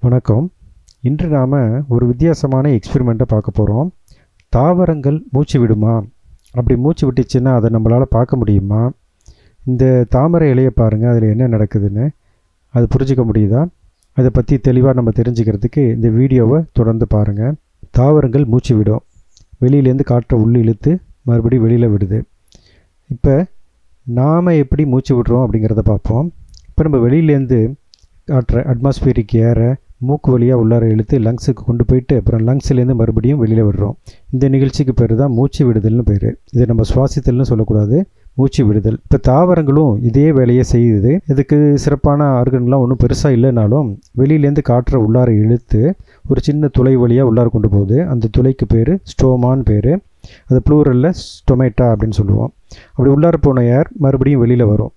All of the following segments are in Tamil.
வணக்கம். இன்று நாம் ஒரு வித்தியாசமான எக்ஸ்பெரிமெண்ட்டை பார்க்க போகிறோம். தாவரங்கள் மூச்சு விடுமா? அப்படி மூச்சு விட்டுச்சுன்னா அதை நம்மளால் பார்க்க முடியுமா? இந்த தாமரை இலையை பாருங்கள், அதில் என்ன நடக்குதுன்னு அது புரிஞ்சிக்க முடியுதா? அதை பற்றி தெளிவாக நம்ம தெரிஞ்சுக்கிறதுக்கு இந்த வீடியோவை தொடர்ந்து பாருங்கள். தாவரங்கள் மூச்சு விடும். வெளியிலேருந்து காற்றை உள்ளே இழுத்து மறுபடியும் வெளியில் விடுது. இப்போ நாம் எப்படி மூச்சு விடுறோம் அப்படிங்கிறத பார்ப்போம். இப்போ நம்ம வெளியிலேருந்து காற்றை அட்மாஸ்பியரிக் ஏரை மூக்கு வழியாக உள்ளார இழுத்து லங்ஸுக்கு கொண்டு போயிட்டு அப்புறம் லங்ஸ்லேருந்து மறுபடியும் வெளியில் விடுறோம். இந்த நிகழ்ச்சிக்கு பேர் தான் மூச்சு விடுதல்னு பேர். இதை நம்ம சுவாசித்தல்னு சொல்லக்கூடாது, மூச்சு விடுதல். இப்போ தாவரங்களும் இதே வேலையை செய்யுது. இதுக்கு சிறப்பான ஆர்கன்லாம் ஒன்றும் பெருசாக இல்லைனாலும் வெளியிலேருந்து காற்றை உள்ளார இழுத்து ஒரு சின்ன துளை வழியாக உள்ளார கொண்டு போகுது. அந்த துளைக்கு பேர் ஸ்டோமான்னு பேர். அது ப்ளூரலில் ஸ்டொமேட்டா அப்படின்னு சொல்லுவோம். அப்படி உள்ளார போன ஏர் மறுபடியும் வெளியில் வரும்.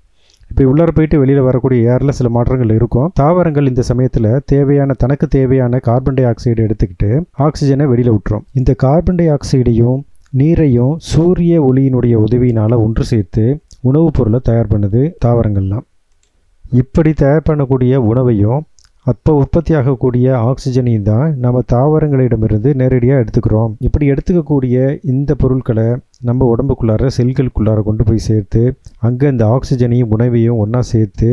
இப்போ உள்ளார போயிட்டு வெளியில் வரக்கூடிய ஏரில் சில மாற்றங்கள் இருக்கும். தாவரங்கள் இந்த சமயத்தில் தனக்கு தேவையான கார்பன் டை ஆக்சைடு எடுத்துக்கிட்டு ஆக்சிஜனை வெளியில் விட்டுரும். இந்த கார்பன் டை ஆக்சைடையும் நீரையும் சூரிய ஒளியினுடைய உதவியினால் ஒன்று சேர்த்து உணவுப் பொருளை தயார் பண்ணுது தாவரங்கள்லாம். இப்படி தயார் பண்ணக்கூடிய உணவையும் அப்போ உற்பத்தி ஆகக்கூடிய ஆக்சிஜனையும் தான் நம்ம தாவரங்களிடமிருந்து நேரடியாக எடுத்துக்கிறோம். இப்படி எடுத்துக்கக்கூடிய இந்த பொருட்களை நம்ம உடம்புக்குள்ளார செல்களுக்குள்ளார கொண்டு போய் சேர்த்து அங்கே இந்த ஆக்சிஜனையும் உணவையும் ஒன்றா சேர்த்து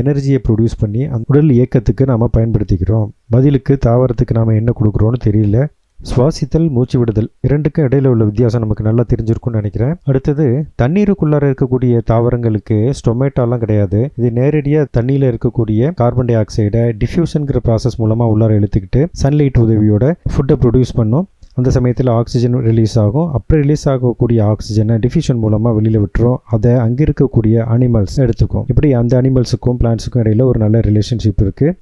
எனர்ஜியை ப்ரொடியூஸ் பண்ணி அந்த உடல் இயக்கத்துக்கு நாம் பயன்படுத்திக்கிறோம். பதிலுக்கு தாவரத்துக்கு நாம் என்ன கொடுக்குறோன்னு தெரியல. சுவாசித்தல், மூச்சு விடுதல் இரண்டுக்கும் இடையில உள்ள வித்தியாசம் நமக்கு நல்லா தெரிஞ்சிருக்கும்னு நினைக்கிறேன். அடுத்தது, தண்ணீருக்குள்ளார இருக்கக்கூடிய தாவரங்களுக்கு ஸ்டொமேட்டாலாம் கிடையாது. இது நேரடியாக தண்ணியில் இருக்கக்கூடிய கார்பன் டை ஆக்சைடை டிஃப்யூஷன்கிற ப்ராசஸ் மூலமாக உள்ளார இழுத்துக்கிட்டு சன்லைட் உதவியோட ஃபுட்டை ப்ரொடியூஸ் பண்ணும். அந்த சமயத்தில் ஆக்சிஜன் ரிலீஸ் ஆகும். அப்போ ரிலீஸ் ஆகக்கூடிய ஆக்சிஜனை டிஃப்யூஷன் மூலமாக வெளியில் விட்டுரும். அதை அங்கே இருக்கக்கூடிய அனிமல்ஸ் எடுத்துக்கும். இப்படி அந்த அனிமல்ஸுக்கும் பிளான்ட்ஸுக்கும் இடையில் ஒரு நல்ல ரிலேஷன்ஷிப் இருக்குது.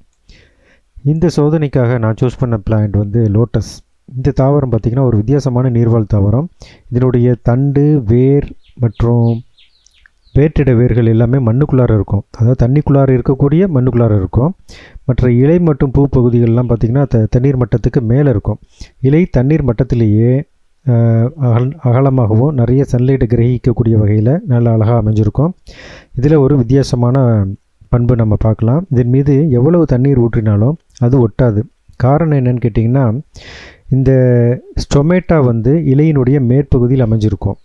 இந்த சோதனைக்காக நான் சூஸ் பண்ண பிளான்ட் வந்து லோட்டஸ். இந்த தாவரம் பார்த்திங்கன்னா ஒரு வித்தியாசமான நீர்வாழ் தாவரம். இதனுடைய தண்டு, வேர் மற்றும் வேற்றிட வேர்கள் எல்லாமே மண்ணுக்குள்ளார இருக்கும். அதாவது தண்ணிக்குள்ளார இருக்கக்கூடிய மண்ணுக்குள்ளார இருக்கும். மற்ற இலை மற்றும் பூ பகுதிகள்லாம் பார்த்திங்கன்னா தண்ணீர் மட்டத்துக்கு மேலே இருக்கும். இலை தண்ணீர் மட்டத்திலேயே அகலமாகவும் நிறைய சன்லைட்டை கிரகிக்கக்கூடிய வகையில் நல்ல அழகாக அமைஞ்சிருக்கும். இதில் ஒரு வித்தியாசமான பண்பு நம்ம பார்க்கலாம். இதன் மீது எவ்வளவு தண்ணீர் ஊற்றினாலும் அது ஒட்டாது. காரணம் என்னன்னு கேட்டிங்கன்னா, இந்த ஸ்டொமேட்டா வந்து இலையினுடைய மேற்பகுதியில் அமைஞ்சிருக்கும்.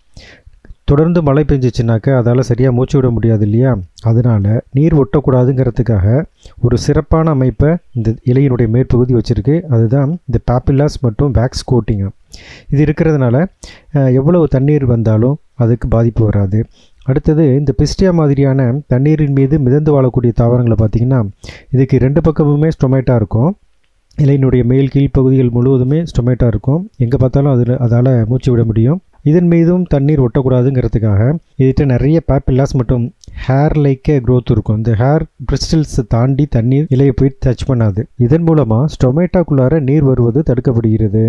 தொடர்ந்து மழை பெஞ்சிச்சுனாக்க அதால் சரியாக மூச்சு விட முடியாது இல்லையா? அதனால் நீர் ஒட்டக்கூடாதுங்கிறதுக்காக ஒரு சிறப்பான அமைப்பை இந்த இலையினுடைய மேற்பகுதி வச்சுருக்கு. அதுதான் இந்த பாப்பில்லாஸ் மற்றும் வேக்ஸ் கோட்டிங். இது இருக்கிறதுனால எவ்வளவு தண்ணீர் வந்தாலும் அதுக்கு பாதிப்பு வராது. அடுத்தது, இந்த பிஸ்டியா மாதிரியான தண்ணீரின் மீது மிதந்து வாழக்கூடிய தாவரங்களை பார்த்திங்கன்னா இதுக்கு ரெண்டு பக்கமுமே ஸ்டொமேட்டா இருக்கும். இலையினுடைய மேல் கீழ் பகுதிகள் முழுவதுமே ஸ்டொமேட்டா இருக்கும். எங்கே பார்த்தாலும் அதால் மூச்சு விட முடியும். இதன் மீதும் தண்ணீர் ஒட்டக்கூடாதுங்கிறதுக்காக இதுகிட்ட நிறைய பாப்பில்லாஸ் மற்றும் ஹேர் லைக்க க்ரோத் இருக்கும். இந்த ஹேர் பிரிஸ்டில்ஸை தாண்டி தண்ணீர் இலையை போய் டச் பண்ணாது. இதன் மூலமாக ஸ்டொமேட்டாக்குள்ளார நீர் வருவது தடுக்கப்படுகிறது.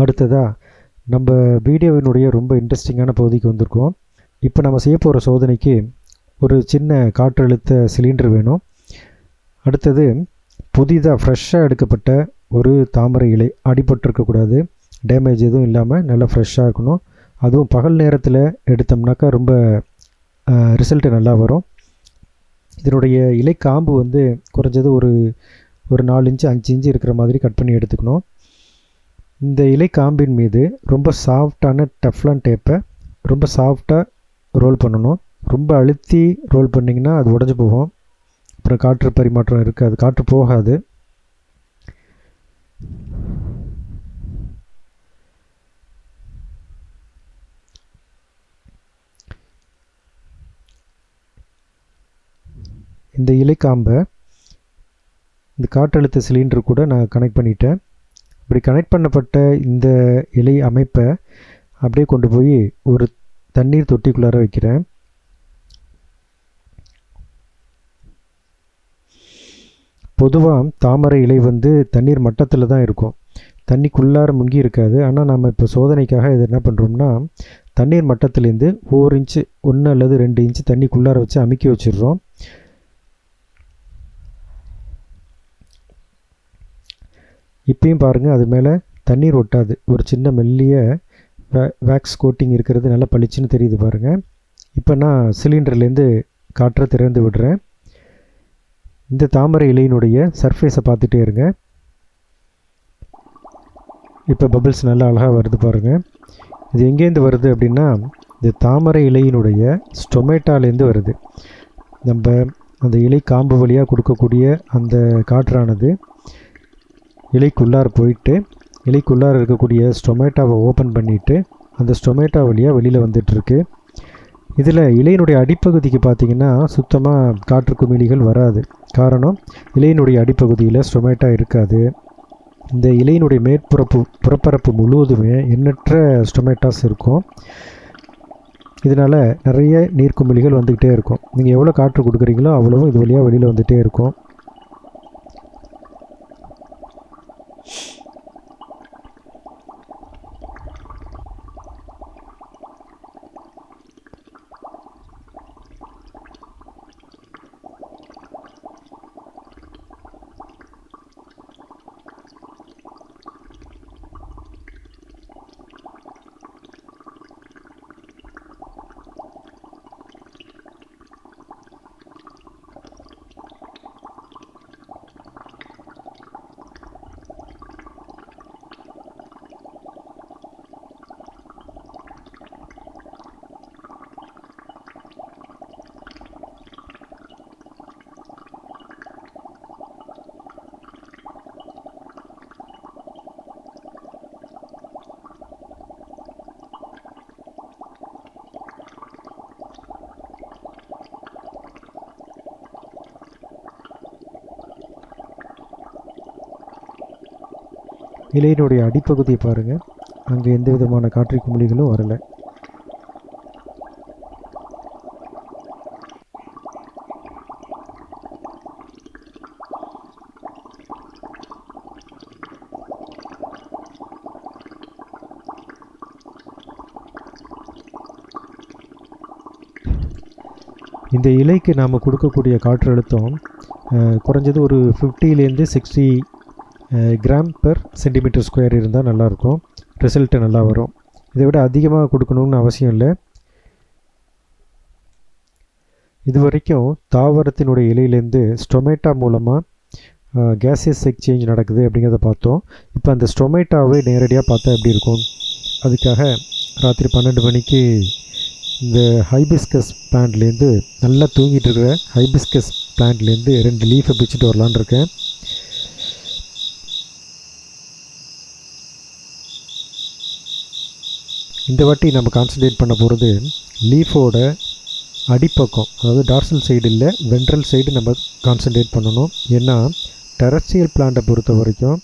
அடுத்ததாக நம்ம வீடியோவினுடைய ரொம்ப இன்ட்ரெஸ்டிங்கான பகுதிக்கு வந்திருக்கோம். இப்போ நம்ம செய்ய போகிற சோதனைக்கு ஒரு சின்ன காற்றழுத்த சிலிண்டர் வேணும். அடுத்தது, புதிதாக ஃப்ரெஷ்ஷாக எடுக்கப்பட்ட ஒரு தாமரை இலை, அடிபட்டிருக்கக்கூடாது, டேமேஜ் எதுவும் இல்லாமல் நல்லா ஃப்ரெஷ்ஷாக இருக்கணும். அதுவும் பகல் நேரத்தில் எடுத்தோம்னாக்கா ரொம்ப ரிசல்ட்டு நல்லா வரும். இதனுடைய இலை காம்பு வந்து குறைஞ்சது ஒரு 4 இன்ச்சு 5 இன்ச்சு இருக்கிற மாதிரி கட் பண்ணி எடுத்துக்கணும். இந்த இலை காம்பின் மீது ரொம்ப சாஃப்டான டெஃப்லான் டேப்பை ரொம்ப சாஃப்டாக ரோல் பண்ணணும். ரொம்ப அழுத்தி ரோல் பண்ணிங்கன்னா அது உடஞ்சி போகும். அப்புறம் காற்று பரிமாற்றம் இருக்காது, காற்று போகாது. இந்த இலை காம்பை இந்த காற்றழுத்த சிலிண்டர் கூட நான் கனெக்ட் பண்ணிட்டேன். இப்படி கனெக்ட் பண்ணப்பட்ட இந்த இலை அமைப்பை அப்படியே கொண்டு போய் ஒரு தண்ணீர் தொட்டிக்குள்ளார வைக்கிறேன். பொதுவாக தாமரை இலை வந்து தண்ணீர் மட்டத்தில் தான் இருக்கும், தண்ணிக்குள்ளார முங்கி இருக்காது. ஆனால் நம்ம இப்போ சோதனைக்காக இது என்ன பண்ணுறோம்னா, தண்ணீர் மட்டத்திலேருந்து 1 இன்ச்சு 1 அல்லது 2 இன்ச்சு தண்ணிக்குள்ளார வச்சு அமுக்கி வச்சிடுறோம். இப்பயும் பாருங்கள், அது மேலே தண்ணீர் ஒட்டாது. ஒரு சின்ன மெல்லிய வேக்ஸ் கோட்டிங் இருக்கிறது நல்லா பளிச்சுன்னு தெரியுது பாருங்கள். இப்போ நான் சிலிண்டர்லேருந்து காற்றை திறந்து விடுறேன். இந்த தாமரை இலையினுடைய சர்ஃபேஸை பார்த்துட்டே இருங்க. இப்போ பபிள்ஸ் நல்லா அழகாக வருது பாருங்கள். இது எங்கேருந்து வருது அப்படின்னா இந்த தாமரை இலையினுடைய ஸ்டொமேட்டாலேருந்து வருது. நம்ம அந்த இலை காம்பு வழியாக கொடுக்கக்கூடிய அந்த காற்றானது இலைக்குள்ளார போயிட்டு இலைக்குள்ளார இருக்கக்கூடிய ஸ்டொமேட்டாவை ஓப்பன் பண்ணிவிட்டு அந்த ஸ்டொமேட்டா வழியாக வெளியில் வந்துட்டுருக்கு. இதில் இலையினுடைய அடிப்பகுதிக்கு பார்த்திங்கன்னா சுத்தமாக காற்று குமிழிகள் வராது. காரணம், இலையினுடைய அடிப்பகுதியில் ஸ்டொமேட்டா இருக்காது. இந்த இலையினுடைய புறப்பரப்பு முழுவதுமே எண்ணற்ற ஸ்டொமேட்டாஸ் இருக்கும். இதனால் நிறைய நீர்க்குமிழிகள் வந்துக்கிட்டே இருக்கும். நீங்கள் எவ்வளோ காற்று கொடுக்குறீங்களோ அவ்வளவும் இது வழியாக வெளியில் வந்துகிட்டே இருக்கும். இலையினுடைய அடிப்பகுதியை பாருங்கள், அங்கே எந்த விதமான காற்று குமிழிகளும் வரலை. இந்த இலைக்கு நாம் கொடுக்கக்கூடிய காற்றழுத்தம் குறைஞ்சது ஒரு 50லேருந்து 60 கிராம் பெர் சென்டிமீட்டர் ஸ்கொயர் இருந்தால் நல்லாயிருக்கும். ரிசல்ட்டு நல்லா வரும். இதை விட அதிகமாக கொடுக்கணும்னு அவசியம் இல்லை. இது வரைக்கும் தாவரத்தினுடைய இலையிலேருந்து ஸ்டொமேட்டா மூலமாக கேசியஸ் எக்ஸ்சேஞ்ச் நடக்குது அப்படிங்கிறத பார்த்தோம். இப்போ அந்த ஸ்டொமேட்டாவை நேரடியாக பார்த்தா எப்படி இருக்கும்? அதுக்காக ராத்திரி 12 மணிக்கு இந்த ஹைபிஸ்கஸ் பிளான்ட்லேருந்து நல்லா தூங்கிட்டு இருக்கிற ஹைபிஸ்கஸ் பிளான்ட்லேருந்து 2 லீஃபை பிச்சுட்டு வரலான்னு இருக்கேன். இந்த வாட்டி நம்ம கான்சன்ட்ரேட் பண்ண போகிறது லீஃபோட அடிப்பக்கம், அதாவது டார்சல் சைடு இல்லை, வென்ட்ரல் சைடு நம்ம கான்சன்ட்ரேட் பண்ணணும். ஏன்னா டெரஸ்ட்ரியல் பிளான்ட்டை பொறுத்த வரைக்கும்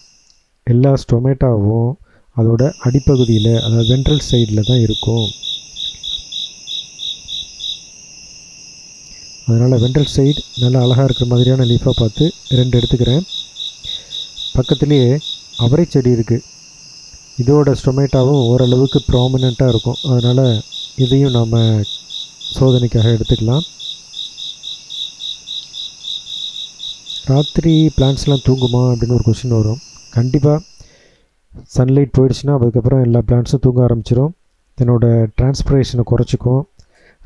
எல்லா ஸ்டொமேட்டாவும் அதோட அடிப்பகுதியில், அதாவது வென்ட்ரல் சைடில் தான் இருக்கும். அதனால் வென்ட்ரல் சைடு நல்லா அழகாக இருக்கிற மாதிரியான லீஃபாக பார்த்து 2 எடுத்துக்கிறேன். பக்கத்துலேயே அவரை செடி இருக்குது. இதோட ஸ்டொமேட்டாவும் ஓரளவுக்கு ப்ராமினெண்ட்டாக இருக்கும். அதனால் இதையும் நாம் சோதனைக்காக எடுத்துக்கலாம். ராத்திரி பிளான்ட்ஸ்லாம் தூங்குமா அப்படின்னு ஒரு கொஷின் வரும். கண்டிப்பாக சன்லைட் போயிடுச்சுன்னா அதுக்கப்புறம் எல்லா பிளான்ட்ஸும் தூங்க ஆரம்பிச்சிடும். இதனோட டிரான்ஸ்பிரேஷனை குறைச்சிக்கும்,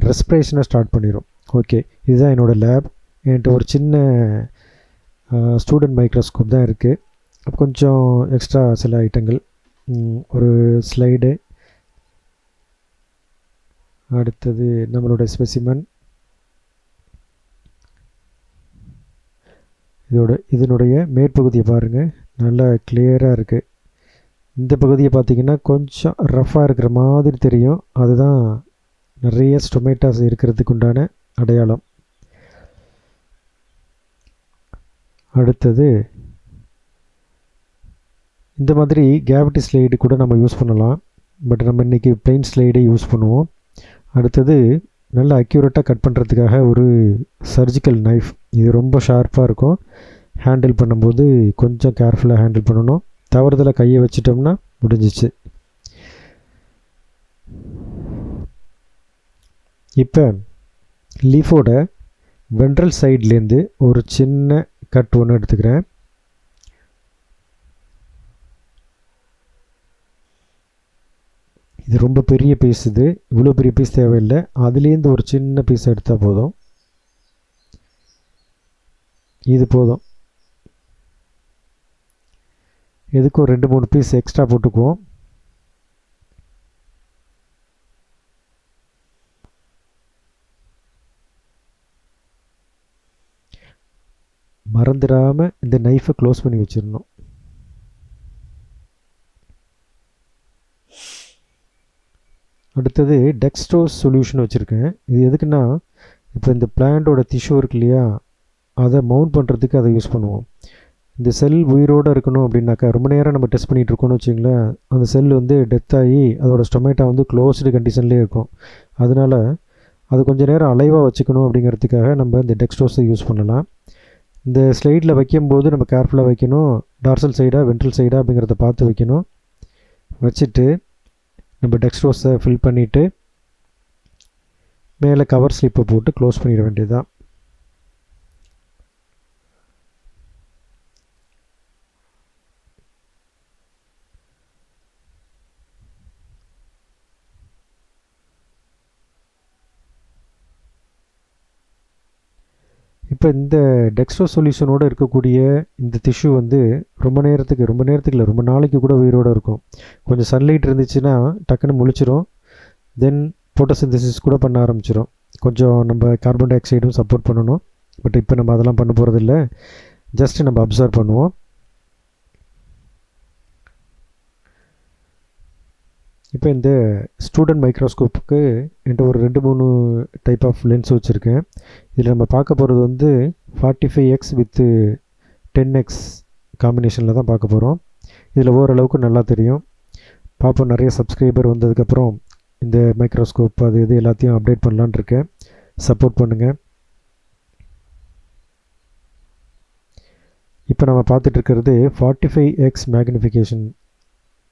ரெஸ்பிரேஷனை ஸ்டார்ட் பண்ணிடும். ஓகே, இதுதான் என்னோடய லேப். என்கிட்ட ஒரு சின்ன ஸ்டூடெண்ட் மைக்ரோஸ்கோப் தான் இருக்குது. கொஞ்சம் எக்ஸ்ட்ரா சில ஐட்டங்கள், ஒரு ஸ்லைடு, அடுத்தது நம்மளோட ஸ்பெசிமன், இதனுடைய மேற்பகுதியை பாருங்கள், நல்லா கிளியராக இருக்குது. இந்த பகுதியை பார்த்திங்கன்னா கொஞ்சம் ரஃப்பாக இருக்கிற மாதிரி தெரியும். அதுதான் நிறைய ஸ்டொமேட்டாஸ் இருக்கிறதுக்கு உண்டான அடையாளம். அடுத்தது இந்த மாதிரி கேவிட்டி ஸ்லைடு கூட நம்ம யூஸ் பண்ணலாம். பட் நம்ம இன்றைக்கி பிளெயின் ஸ்லைடே யூஸ் பண்ணுவோம். அடுத்தது நல்லா அக்யூரேட்டாக கட் பண்ணுறதுக்காக ஒரு சர்ஜிக்கல் நைஃப். இது ரொம்ப ஷார்ப்பாக இருக்கும். ஹேண்டில் பண்ணும்போது கொஞ்சம் கேர்ஃபுல்லாக ஹேண்டில் பண்ணணும். தவறுதலாக கையை வச்சிட்டோம்னா முடிஞ்சிச்சு. இப்போ லீஃபோட வென்ட்ரல் சைட்லேருந்து ஒரு சின்ன கட் ஒன்று எடுத்துக்கிறேன். இது ரொம்ப பெரிய பீஸ், இது இவ்வளோ பெரிய பீஸ் தேவையில்லை, அதுலேருந்து ஒரு சின்ன பீஸ் எடுத்தால் போதும். இது போதும். எதுக்கு ஒரு 2-3 பீஸ் எக்ஸ்ட்ரா போட்டுக்குவோம். மறந்துடாமல் இந்த நைஃபை க்ளோஸ் பண்ணி வச்சிடணும். அடுத்தது டெக்ஸ்ட்ரோஸ் சொல்யூஷன் வச்சுருக்கேன். இது எதுக்குன்னா, இப்போ இந்த பிளான்ட்டோட டிஷ்யூ இருக்கு இல்லையா, அதை மவுண்ட் பண்ணுறதுக்கு அதை யூஸ் பண்ணுவோம். இந்த செல் உயிரோடு இருக்கணும் அப்படின்னாக்கா, ரொம்ப நேரம் நம்ம டெஸ்ட் பண்ணிகிட்டு இருக்கோம்னு வச்சிங்களேன், அந்த செல் வந்து டெத் ஆகி அதோடய ஸ்டொமேட்டா வந்து க்ளோஸ்டு கண்டிஷன்லேயே இருக்கும். அதனால் அது கொஞ்சம் நேரம் அலைவாக வச்சுக்கணும் அப்படிங்கிறதுக்காக நம்ம இந்த டெக்ஸ்ட்ரோஸை யூஸ் பண்ணலாம். இந்த ஸ்லைடில் வைக்கும்போது நம்ம கேர்ஃபுல்லாக வைக்கணும். டார்சல் சைடாக வென்ட்ரல் சைடாக அப்படிங்கிறத பார்த்து வைக்கணும். வச்சுட்டு நம்ம டெக்ஸ்ட்ரோஸை ஃபில் பண்ணிவிட்டு மேலே கவர் ஸ்லிப்பை போட்டு க்ளோஸ் பண்ணிட வேண்டியது தான். இப்போ இந்த டெக்ஸ்ட்ரோ சொல்யூஷனோடு இருக்கக்கூடிய இந்த டிஷ்யூ வந்து ரொம்ப நேரத்துக்கு இல்லை, ரொம்ப நாளைக்கு கூட உயிரோடு இருக்கும். கொஞ்சம் சன்லைட் இருந்துச்சுன்னா டக்குன்னு முழிச்சிரும். தென் ஃபோட்டோசிந்தசிஸ் கூட பண்ண ஆரம்பிச்சிடும். கொஞ்சம் நம்ம கார்பன் டை ஆக்சைடும் சப்போர்ட் பண்ணணும். பட் இப்போ நம்ம அதெல்லாம் பண்ண போகிறதில்ல, ஜஸ்ட்டு நம்ம அப்சர்வ் பண்ணுவோம். இப்போ இந்த ஸ்டூடெண்ட் மைக்ரோஸ்கோப்புக்கு என்கிட்ட ஒரு 2-3 டைப் ஆஃப் லென்ஸ் வச்சுருக்கேன். இதில் நம்ம பார்க்க போகிறது வந்து 45x வித் 10x காம்பினேஷனில் தான் பார்க்க போகிறோம். இதில் ஓரளவுக்கு நல்லா தெரியும். பார்ப்போம். நிறைய சப்ஸ்கிரைபர் வந்ததுக்கப்புறம் இந்த மைக்ரோஸ்கோப் அது இது எல்லாத்தையும் அப்டேட் பண்ணலான்னு இருக்கேன். சப்போர்ட் பண்ணுங்கள். இப்போ நம்ம பார்த்துட்டு இருக்கிறது 45x மேக்னிஃபிகேஷன்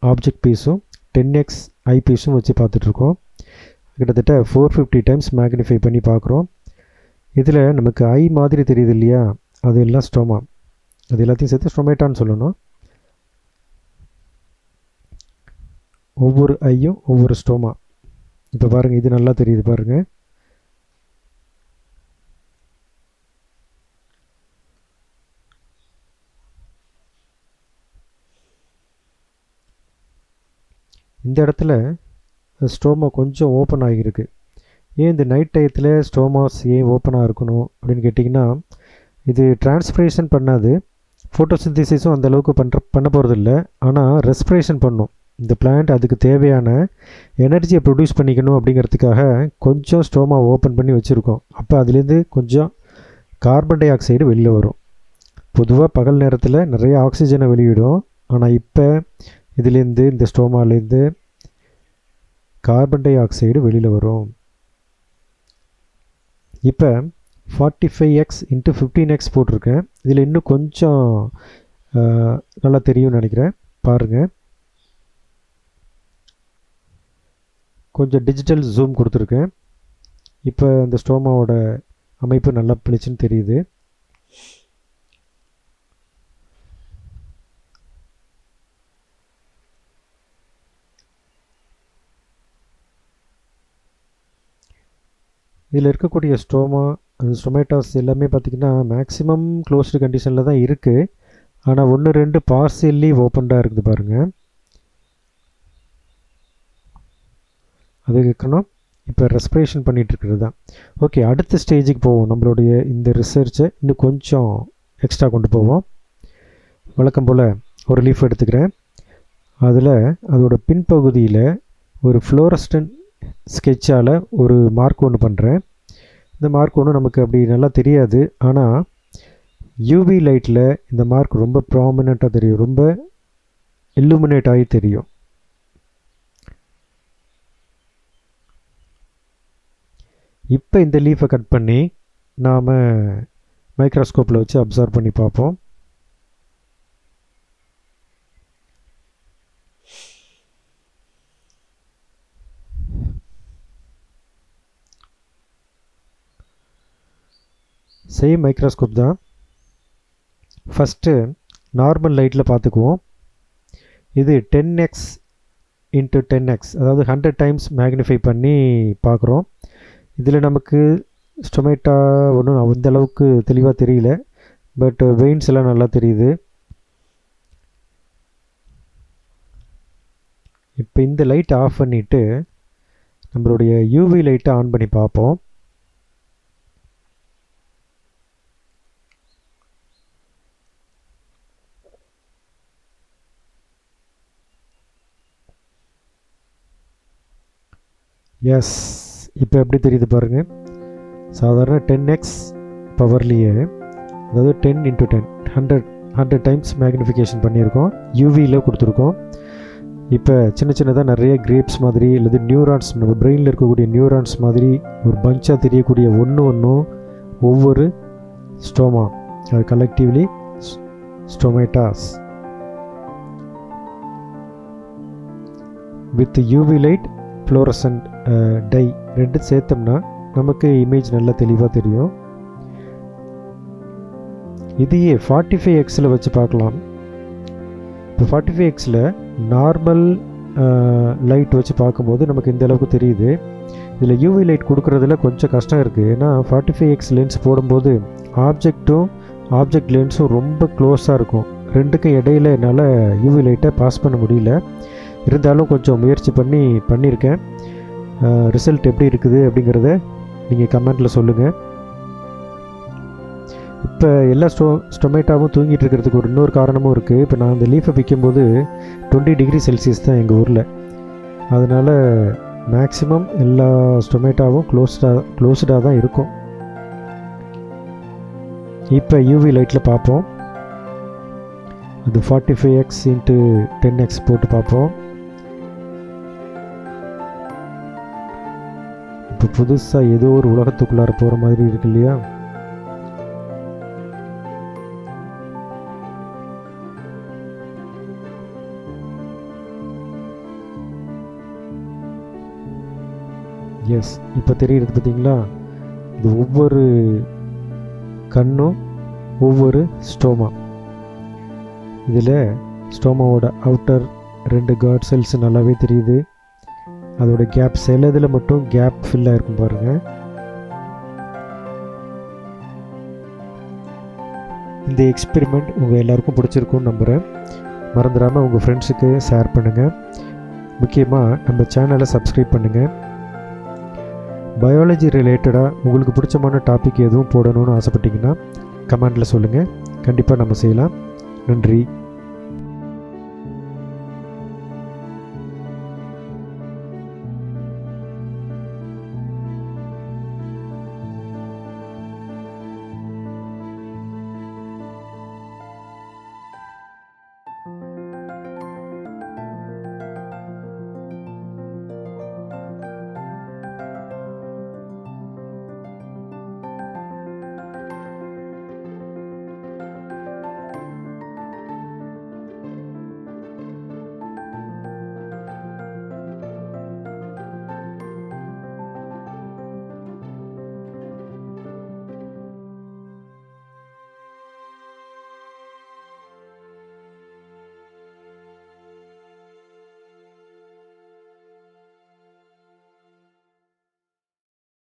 ஆப்ஜெக்ட் பீஸும் 10x ஐ பீஸும் வச்சு பார்த்துட்ருக்கோம். கிட்டத்தட்ட 450 டைம்ஸ் மேக்னிஃபை பண்ணி பார்க்குறோம். இதில் நமக்கு ஐ மாதிரி தெரியுது இல்லையா, அது எல்லாம் ஸ்டோமா. அது எல்லாத்தையும் சேர்த்து ஸ்டொமேட்டான்னு சொல்லணும். ஒவ்வொரு ஐயும் ஒவ்வொரு ஸ்டோமா. இப்போ பாருங்கள், இது நல்லா தெரியுது பாருங்கள். இந்த இடத்துல ஸ்டோமா கொஞ்சம் ஓப்பன் ஆகியிருக்கு. ஏன் இந்த நைட் டயத்தில் ஸ்டோமாஸ் ஏன் ஓப்பனாக இருக்கணும் அப்படின்னு கேட்டிங்கன்னா, இது டிரான்ஸ்பிரேஷன் பண்ணாது, ஃபோட்டோசிந்தசிஸும் அந்தளவுக்கு பண்ண போகிறதில்ல. ஆனால் ரெஸ்பிரேஷன் பண்ணும். இந்த பிளான்ட் அதுக்கு தேவையான எனர்ஜியை ப்ரொடியூஸ் பண்ணிக்கணும் அப்படிங்கிறதுக்காக கொஞ்சம் ஸ்டோமா ஓப்பன் பண்ணி வச்சுருக்கோம். அப்போ அதுலேருந்து கொஞ்சம் கார்பன் டை ஆக்சைடு வெளியில் வரும். பொதுவாக பகல் நேரத்தில் நிறைய ஆக்சிஜனை வெளியிடும். ஆனால் இப்போ இதுலேருந்து இந்த ஸ்டோமாலேருந்து கார்பன் டை ஆக்சைடு வெளியில் வரும். இப்போ 45x × 15x போட்டிருக்கேன். இதில் இன்னும் கொஞ்சம் நல்லா தெரியும்னு நினைக்கிறேன். பாருங்கள், கொஞ்சம் டிஜிட்டல் ஜூம் கொடுத்துருக்கேன். இப்போ இந்த ஸ்டோமாவோட அமைப்பு நல்லா பிடிச்சுன்னு தெரியுது. இதில் இருக்கக்கூடிய ஸ்டொமேட்டாஸ் எல்லாமே பார்த்திங்கன்னா மேக்ஸிமம் க்ளோஸ்டு கண்டிஷனில் தான் இருக்குது. ஆனால் 1-2 பார்சியல்லி ஓப்பன்டாக இருக்குது பாருங்கள். அது இருக்கணும். இப்போ ரெஸ்பிரேஷன் பண்ணிகிட்ருக்கிறது தான். ஓகே, அடுத்த ஸ்டேஜுக்கு போவோம். நம்மளுடைய இந்த ரிசர்ச்சை இன்னும் கொஞ்சம் எக்ஸ்ட்ரா கொண்டு போவோம். வழக்கம் போல் ஒரு லீஃப் எடுத்துக்கிறேன். அதில் அதோட பின்பகுதியில் ஒரு ஃப்ளோரஸ்டன் ஸ்கெட்சால் ஒரு மார்க் ஒன்று பண்ணுறேன். இந்த மார்க் ஒன்று நமக்கு அப்படி நல்லா தெரியாது, ஆனால் யூவி லைட்டில் இந்த மார்க் ரொம்ப ப்ராமினெண்ட்டாக தெரியும், ரொம்ப இல்லுமினேட் ஆகி தெரியும். இப்போ இந்த லீஃபை கட் பண்ணி நாம் மைக்ரோஸ்கோப்பில் வச்சு அப்சர்வ் பண்ணி பார்ப்போம். சேம் மைக்ரோஸ்கோப் தான். ஃபஸ்ட்டு நார்மல் லைட்டில் பார்த்துக்குவோம். இது 10x இன்ட்டு 10x, அதாவது 100 டைம்ஸ் மேக்னிஃபை பண்ணி பார்க்குறோம். இதில் நமக்கு ஸ்டொமேட்டா ஒன்றும் அந்த அளவுக்கு தெளிவாக தெரியல, பட் வெயின்ஸ் எல்லாம் நல்லா தெரியுது. இப்போ இந்த லைட்டை ஆஃப் பண்ணிவிட்டு நம்மளுடைய யூவி லைட்டை ஆன் பண்ணி பார்ப்போம். எஸ், இப்போ எப்படி தெரியுது பாருங்கள். சாதாரண 10x பவர்லேயே, அதாவது 10 × 10 100 டைம்ஸ் மேக்னிஃபிகேஷன் பண்ணியிருக்கோம், யூவியில் கொடுத்துருக்கோம். இப்போ சின்ன சின்னதாக நிறைய கிரேப்ஸ் மாதிரி அல்லது நியூரான்ஸ், நம்ம பிரெயினில் இருக்கக்கூடிய நியூரான்ஸ் மாதிரி ஒரு பஞ்சாக தெரியக்கூடிய ஒன்றும் ஒவ்வொரு ஸ்டோமா, அது collectively stomatas. With UV light, fluorescent dye ரெண்டு சேர்த்தோம்னா நமக்கு இமேஜ் நல்லா தெளிவாக தெரியும். இதையே 45xல் வச்சு பார்க்கலாம். இப்போ 45xல் நார்மல் லைட் வச்சு பார்க்கும்போது நமக்கு இந்த அளவுக்கு தெரியுது. இதில் யூவி லைட் கொடுக்குறதுல கொஞ்சம் கஷ்டம் இருக்குது. ஏன்னா 45x லென்ஸ் போடும்போது ஆப்ஜெக்ட் லென்ஸும் ரொம்ப க்ளோஸாக இருக்கும். ரெண்டுக்கும் இடையில என்னால் யூவி லைட்டை பாஸ் பண்ண முடியல. இருந்தாலும் கொஞ்சம் முயற்சி பண்ணியிருக்கேன். ரிசல்ட் எப்படி இருக்குது அப்படிங்கிறத நீங்கள் கமெண்ட்டில் சொல்லுங்கள். இப்போ எல்லா ஸ்டொமேட்டாவும் தூங்கிட்டு இருக்கிறதுக்கு ஒரு இன்னொரு காரணமும் இருக்குது. இப்போ நான் இந்த லீஃபை விற்கும்போது 20 டிகிரி செல்சியஸ் தான் எங்கள் ஊரில். அதனால் மேக்ஸிமம் எல்லா ஸ்டொமேட்டாவும் க்ளோஸ்டாக தான் இருக்கும். இப்போ யூவி லைட்டில் பார்ப்போம். அது 45x × 10x போட்டு பார்ப்போம். இப்போ புதுசாக ஏதோ ஒரு உலகத்துக்குள்ளார போகிற மாதிரி இருக்கு இல்லையா? எஸ், இப்போ தெரியுறது பார்த்தீங்களா? இது ஒவ்வொரு கண்ணும் ஒவ்வொரு ஸ்டோமா. இதில் ஸ்டோமாவோட அவுட்டர் 2 கார்ட் செல்ஸ் நல்லாவே தெரியுது. அதோட கேப் சிலதில் மட்டும் கேப் ஃபில்லாக இருக்கும் பாருங்கள். இந்த எக்ஸ்பெரிமெண்ட் உங்கள் எல்லாருக்கும் பிடிச்சிருக்குன்னு நம்புகிறேன். மறந்துடாமல் உங்கள் ஃப்ரெண்ட்ஸுக்கு ஷேர் பண்ணுங்கள். முக்கியமாக நம்ம சேனலை சப்ஸ்கிரைப் பண்ணுங்கள். பயாலஜி ரிலேட்டடாக உங்களுக்கு பிடிச்சமான டாபிக் எதுவும் போடணும்னு ஆசைப்பட்டீங்கன்னா கமெண்டில் சொல்லுங்கள். கண்டிப்பாக நம்ம செய்யலாம். நன்றி.